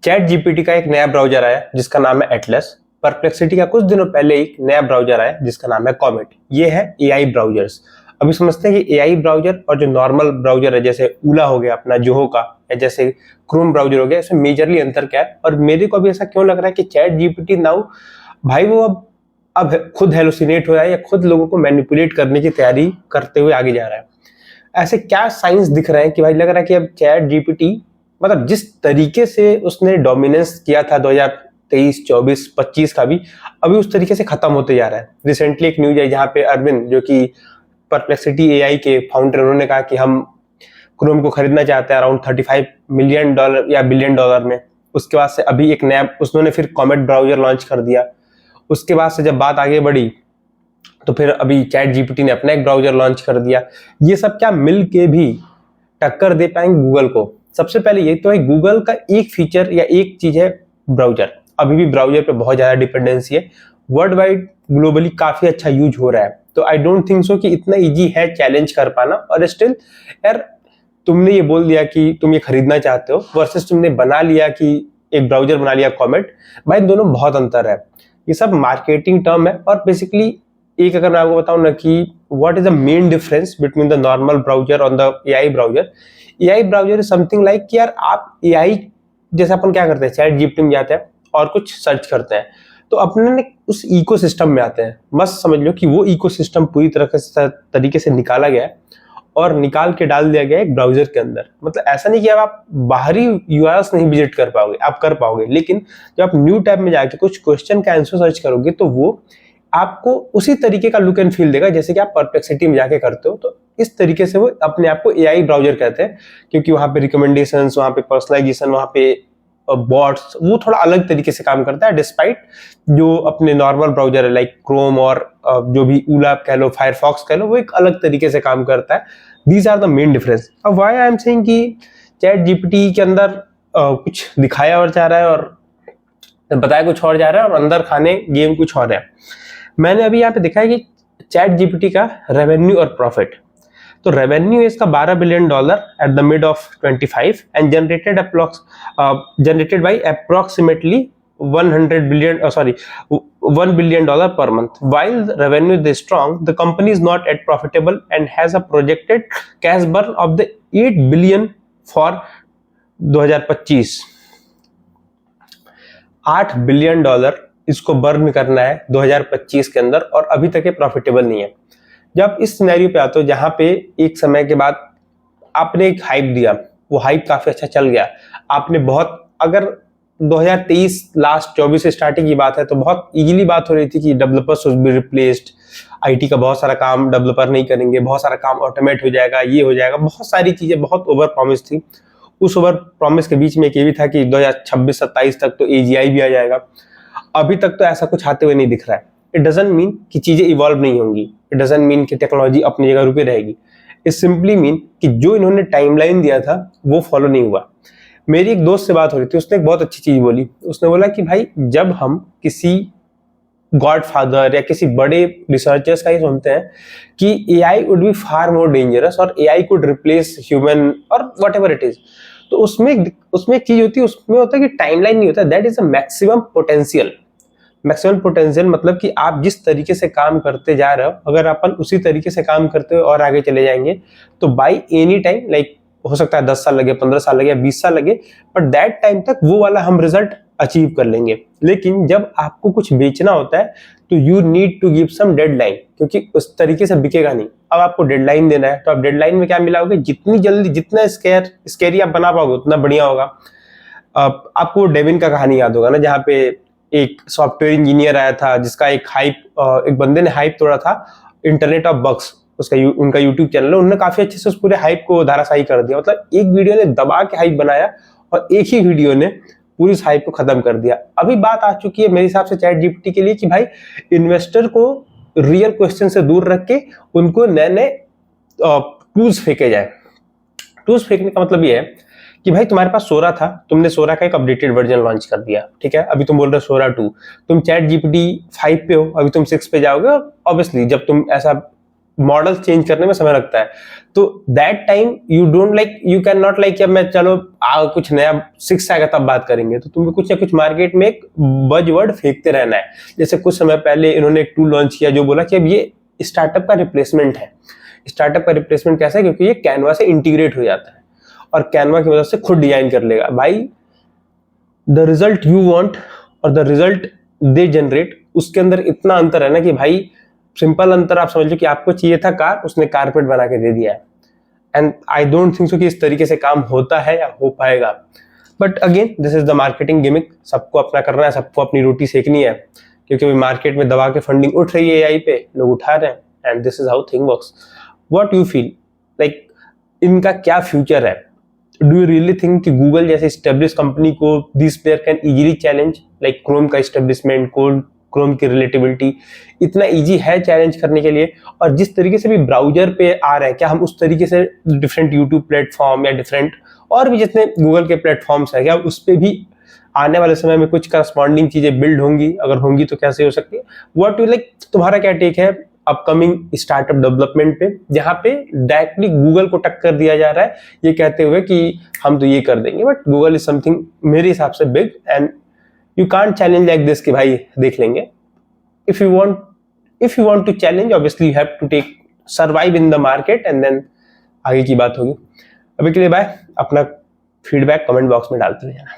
Chat GPT का एक नया ब्राउजर आया जिसका नाम है एटलस। परप्लेक्सिटी का कुछ दिनों पहले एक नया ब्राउजर आया जिसका नाम है कॉमेट। ये है एआई ब्राउजर्स। अभी समझते हैं कि एआई ब्राउजर और जो नॉर्मल ब्राउजर है जैसे ऊला हो गया अपना जोहो का, या जैसे क्रोम ब्राउजर हो गया, इसमें मेजरली अंतर क्या है। और मेरे को अभी ऐसा क्यों लग रहा है कि चैट जीपीटी नाउ भाई वो अब खुद हेलुसिनेट हो रहा है या खुद लोगों को मैनिपुलेट करने की तैयारी करते हुए आगे जा रहा है। ऐसे क्या साइंस दिख रहे हैं कि भाई लग रहा है कि अब चैट जीपीटी मतलब जिस तरीके से उसने डोमिनेंस किया था 2023, 24, 25 का भी, अभी उस तरीके से खत्म होते जा रहा है। रिसेंटली एक न्यूज है जहाँ पे अरविंद जो कि परप्लेक्सिटी एआई के फाउंडर, उन्होंने कहा कि हम क्रोम को खरीदना चाहते हैं अराउंड $35 मिलियन या बिलियन डॉलर में। उसके बाद से अभी एक नया उन्होंने फिर कॉमेट ब्राउजर लॉन्च कर दिया। उसके बाद से जब बात आगे बढ़ी तो फिर अभी चैट जीपीटी ने अपना एक ब्राउजर लॉन्च कर दिया। ये सब क्या मिल के भी टक्कर दे पाएंगे गूगल को? सबसे पहले ये तो है, गूगल का एक फीचर या एक चीज है ब्राउजर। अभी भी ब्राउजर पे बहुत ज्यादा डिपेंडेंसी है, वर्ल्ड वाइड ग्लोबली काफी अच्छा यूज हो रहा है। तो आई डोंट थिंक सो कि इतना इजी है चैलेंज कर पाना। और स्टिल यार, तुमने ये बोल दिया कि तुम ये खरीदना चाहते हो वर्सेस तुमने बना लिया कि एक ब्राउजर बना लिया कॉमेट, भाई दोनों बहुत अंतर है। ये सब मार्केटिंग टर्म है। और बेसिकली एक अगर मैं आपको बताऊं ना कि what is the main difference between the normal browser और the AI browser. AI browser is something like कि यार आप एआई जैसे अपन क्या करते हैं, चैट जीपीटी में जाते हैं और कुछ सर्च करते हैं तो अपने उस इकोसिस्टम में आते हैं। मस्त समझ लो कि वो इकोसिस्टम पूरी तरीके से निकाला गया है और निकाल के डाल दिया गया है एक ब्राउजर के अंदर। मतलब ऐसा नहीं कि अब आप बाहरी यूआरएल्स नहीं विजिट कर पाओगे, आप कर पाओगे, लेकिन जब आप न्यू टैब में जाके कुछ क्वेश्चन का आंसर सर्च करोगे तो वो आपको उसी तरीके का लुक एंड फील देगा जैसे कि आप परप्लेक्सिटी में जाके करते हो। तो इस तरीके से वो अपने आप को एआई ब्राउजर कहते हैं, क्योंकि वहां पे रिकमेंडेशंस, वहां पे पर्सनलाइजेशन, वहां पे बॉट्स, वो थोड़ा अलग तरीके से काम करता है डिस्पाइट जो अपने नॉर्मल ब्राउजर है लाइक क्रोम और जो भी ऊला कह लो, फायरफॉक्स कह लो, वो एक अलग तरीके से काम करता है। These are the main difference. अब व्हाई आई एम सेइंग कि चैट जीपीटी के अंदर कुछ दिखाया और जा रहा है और बताया कुछ और जा रहा है और अंदर खाने गेम कुछ और है। मैंने अभी यहाँ पे देखा है कि चैट जीपीटी का रेवेन्यू और प्रॉफिट, तो रेवेन्यू इसका $12 billion at the mid of 25 and generated by approximately 1 billion dollar per month. While the revenue is strong, the company is not yet profitable and has a projected cash burn of the 8 billion for 2025। $8 billion इसको burn करना है 2025 के अंदर और अभी तक ये profitable नहीं है। जब इस सिनेरियो पे आते हो जहां पे एक समय के बाद आपने एक हाइप दिया, वो हाइप काफी अच्छा चल गया, आपने बहुत, अगर 2023 लास्ट 24 स्टार्टिंग की बात है तो बहुत इजीली बात हो रही थी कि developers will be replaced, IT का बहुत सारा काम डेवलपर नहीं करेंगे, बहुत सारा काम ऑटोमेट हो जाएगा, ये हो जाएगा, बहुत सारी चीजें, बहुत ओवर प्रॉमिस थी। उस ओवर प्रॉमिस के बीच में एक ये भी था कि 2026-27 तक तो एजीआई भी आ जाएगा। अभी तक तो ऐसा कुछ आते हुए नहीं दिख रहा है। इट डजंट मीन कि चीजें इवॉल्व नहीं होंगी, इट डजंट मीन कि टेक्नोलॉजी अपनी जगह रुके रहेगी। इट सिंपली मीन कि जो इन्होंने टाइमलाइन दिया था वो फॉलो नहीं हुआ। मेरी एक दोस्त से बात हो रही थी, उसने एक बहुत अच्छी चीज बोली। उसने बोला कि भाई जब हम किसी गॉडफादर या किसी बड़े रिसर्चर्स का ही सुनते हैं कि AI would be far more dangerous और एआई कुड रिप्लेस ह्यूमन और व्हाटएवर इट इज, तो उसमें एक चीज होती है, उसमें होता है कि टाइमलाइन नहीं होता, that is a maximum potential. Maximum potential मतलब कि आप जिस तरीके से काम करते जा रहे हो, अगर अपन उसी तरीके से काम करते हुए और आगे चले जाएंगे तो बाई एनी टाइम, लाइक हो सकता है 10 साल लगे, 15 साल लगे, 20 साल लगे, बट दैट टाइम तक वो वाला हम रिजल्ट अचीव कर लेंगे। लेकिन जब आपको कुछ बेचना होता है तो you need to give some deadline, क्योंकि उस तरीके से बिकेगा नहीं। अब आपको डेडलाइन देना है तो आप डेडलाइन में क्या मिलाओगे, जितनी जल्दी, जितना स्केरी आप बना पाओगे उतना बढ़िया होगा। आपको डेविन का कहानी याद होगा ना, जहाँ पे एक सॉफ्टवेयर इंजीनियर आया था जिसका एक बंदे ने हाइप तोड़ा था, इंटरनेट ऑफ बग्स, उनका यूट्यूब चैनल है, उन्होंने काफी अच्छे से उस पूरे हाइप को धाराशाही कर दिया। मतलब एक वीडियो ने दबा के हाइप बनाया और एक ही वीडियो ने पूरी इस हाइप को खत्म कर दिया। अभी बात आ चुकी है मेरे हिसाब से चैट जीपीटी के लिए कि भाई इन्वेस्टर को रियल क्वेश्चन से दूर रख के उनको नए नए टूल्स फेंके जाए। टूल्स फेंकने का मतलब ये है कि भाई तुम्हारे पास सोरा था, तुमने सोरा का एक अपडेटेड वर्जन लॉन्च कर दिया, ठीक है, अभी तुम बोल रहे हो सोरा 2, तुम चैट जीपीटी 5 पे हो, अभी तुम 6 पे जाओगे और ऑब्वियसली जब तुम ऐसा मॉडल चेंज करने में समय लगता है। तो that time you don't like, you can not like मैं चलो कुछ नया 6 आएगा तब बात करेंगे। तो तुम्हें कुछ ना कुछ मार्केट में एक बज़वर्ड फेंकते रहना है। जैसे कुछ समय पहले इन्होंने एक टूल लॉन्च किया जो बोला कि अब ये स्टार्टअप का रिप्लेसमेंट है। स्टार्टअप का रिप्लेसमेंट कैसा है? क्योंकि ये कैनवा से इंटीग्रेट हो जाता है और कैनवा की मदद से खुद डिजाइन कर लेगा। भाई द रिजल्ट यू वांट और द रिजल्ट दे जनरेट, उसके अंदर इतना अंतर है ना कि भाई सिंपल अंतर आप समझ लो कि आपको चाहिए था कार, उसने कारपेट बना के दे दिया है। And I don't think so कि इस तरीके से काम होता है या हो पाएगा। But again this is the marketing gimmick, सबको अपना करना है, सबको अपनी रोटी सेकनी है, क्योंकि अभी मार्केट में दबा के फंडिंग उठ रही है एआई पे, लोग उठा रहे हैं, and this is how thing works. What you feel like इनका क्या फ्यूचर है? डू यू रियली थिंक कि गूगल जैसे एस्टेब्लिश कंपनी को this player can easily challenge? Like Chrome का एस्टेब्लिशमेंट, क्रोम की रिलेटेबिलिटी इतना इजी है चैलेंज करने के लिए? और जिस तरीके से भी ब्राउजर पे आ रहे हैं, क्या हम उस तरीके से डिफरेंट यूट्यूब प्लेटफॉर्म या डिफरेंट और भी जितने गूगल के प्लेटफॉर्म्स है, क्या उस पर भी आने वाले समय में कुछ करस्पॉन्डिंग चीजें बिल्ड होंगी? अगर होंगी तो कैसे हो सकती है? व्हाट यू लाइक, तुम्हारा क्या टेक है अपकमिंग स्टार्टअप डेवलपमेंट पे, जहां पे डायरेक्टली गूगल को टक्कर दिया जा रहा है ये कहते हुए कि हम तो ये कर देंगे, बट गूगल इज समथिंग मेरे हिसाब से big and you can't challenge like this कि भाई देख लेंगे। if you want to challenge, obviously you have to survive in the market and then आगे की बात होगी। अभी के लिए बाय। अपना फीडबैक कमेंट बॉक्स में डालते रहना।